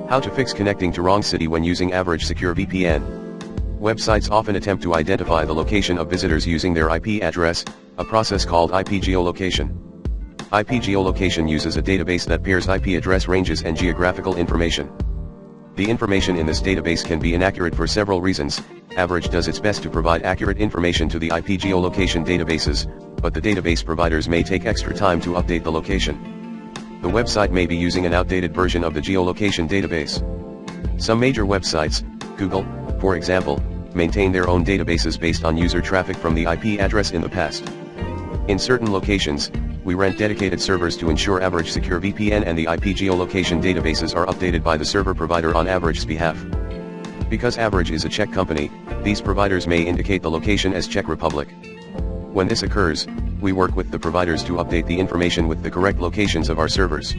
How to fix connecting to wrong city when using AVG Secure VPN. Websites often attempt to identify the location of visitors using their IP address, a process called IP geolocation. IP geolocation uses a database that pairs IP address ranges and geographical information. The information in this database can be inaccurate for several reasons. AVG does its best to provide accurate information to the IP geolocation databases, but the database providers may take extra time to update the location. The website may be using an outdated version of the geolocation database. Some major websites, Google, for example, maintain their own databases based on user traffic from the IP address in the past. In certain locations, we rent dedicated servers to ensure AVG Secure VPN and the IP geolocation databases are updated by the server provider on AVG's behalf. Because AVG is a Czech company, these providers may indicate the location as Czech Republic. When this occurs, we work with the providers to update the information with the correct locations of our servers.